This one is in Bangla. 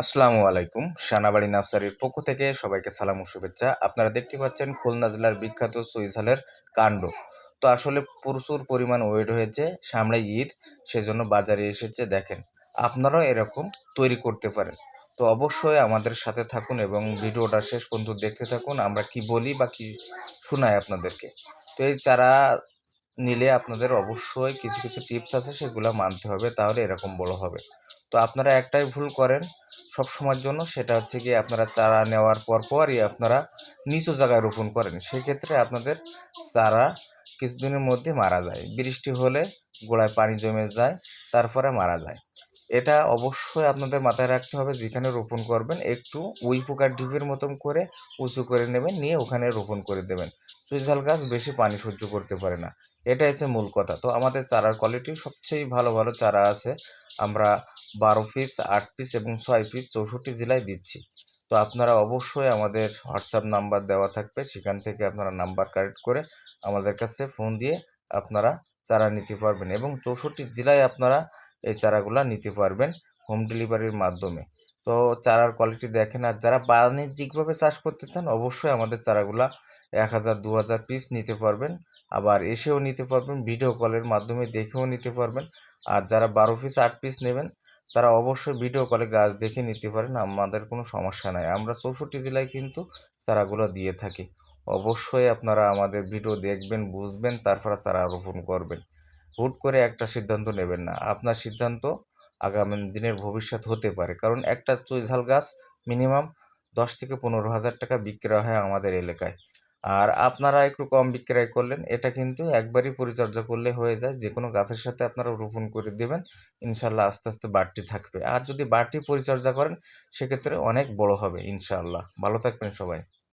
আসসালামু আলাইকুম। সানাবাড়ি নার্সারির পক্ষ থেকে সবাইকে সালাম ও শুভেচ্ছা। আপনারা দেখতে পাচ্ছেন খুলনা জেলার বিখ্যাত চুইঝালের কাণ্ড। তো আসলে প্রচুর পরিমাণ ওয়েট হয়েছে, সামনে ঈদ, সেজন্য বাজারে এসেছে দেখেন। আপনারাও এরকম তৈরি করতে পারেন। তো অবশ্যই আমাদের সাথে থাকুন এবং ভিডিওটা শেষ পর্যন্ত দেখতে থাকুন। আমরা কি বলি বা কি শোনাই আপনাদেরকে। তো এই চারা নিলে আপনাদের অবশ্যই কিছু, কিছু টিপস আছে সেগুলা মানতে হবে, তাহলে এরকম বড় হবে। তো আপনারা একটাই ভুল করেন সবসময়ের জন্য, সেটা হচ্ছে গিয়ে আপনারা চারা নেওয়ার পরই আপনারা নিচু জায়গায় রোপণ করেন। সেক্ষেত্রে আপনাদের চারা কিছুদিনের মধ্যে মারা যায়। বৃষ্টি হলে গোড়ায় পানি জমে যায়, তারপরে মারা যায়। এটা অবশ্যই আপনাদের মাথায় রাখতে হবে, যেখানে রোপণ করবেন একটু উই পোকার ডিপের মতন করে উঁচু করে নেবেন, নিয়ে ওখানে রোপণ করে দেবেন। চুইঝাল গাছ বেশি পানি সহ্য করতে পারে না। এটাই হচ্ছে মূল কথা। তো আমাদের চারার কোয়ালিটি সবচেয়ে ভালো, ভালো চারা আছে। আমরা 12 পিস, 8 পিস এবং 6 পিস 64 জেলায় দিচ্ছি। তো আপনারা অবশ্যই আমাদের হোয়াটসঅ্যাপ নাম্বার দেওয়া থাকবে, সেখান থেকে আপনারা নাম্বার কালেক্ট করে আমাদের কাছে ফোন দিয়ে আপনারা চারা নিতে পারবেন এবং 64 জেলায় আপনারা এই চারাগুলা নিতে পারবেন হোম ডেলিভারির মাধ্যমে। তো চারার কোয়ালিটি দেখেন, আর যারা বাণিজ্যিকভাবে চাষ করতে চান অবশ্যই আমাদের চারাগুলা 1000 2000 পিস নিতে পারবেন, আবার এসেও নিতে পারবেন, ভিডিও কলের মাধ্যমে দেখেও নিতে পারবেন। আর যারা 12 পিস 8 পিস নেবেন তারা অবশ্যই ভিডিও কলে গাছ দেখে নিতে পারেন, আমাদের কোনো সমস্যা নাই। আমরা 64 জেলায় কিন্তু চারাগুলো দিয়ে থাকি। অবশ্যই আপনারা আমাদের ভিডিও দেখবেন, বুঝবেন, তারপরে চারা রোপণ করবেন। হুট করে একটা সিদ্ধান্ত নেবেন না। আপনার সিদ্ধান্ত আগামী দিনের ভবিষ্যৎ হতে পারে। কারণ একটা চুইঝাল গাছ মিনিমাম 10 থেকে 15,000 টাকা বিক্রয় হয় আমাদের এলাকায়। আর আপনারা একটু কম বিক্রয় করলেন, এটা কিন্তু একবারই পরিচর্যা করলে হয়ে যায়। যেকোনো গাছের সাথে আপনারা রোপণ করে দেবেন, ইনশাআল্লাহ আস্তে, আস্তে বাড়তে থাকবে। আর যদি বাড়তি পরিচর্যা করেন সেক্ষেত্রে অনেক বড় হবে ইনশাআল্লাহ। ভালো থাকবেন সবাই।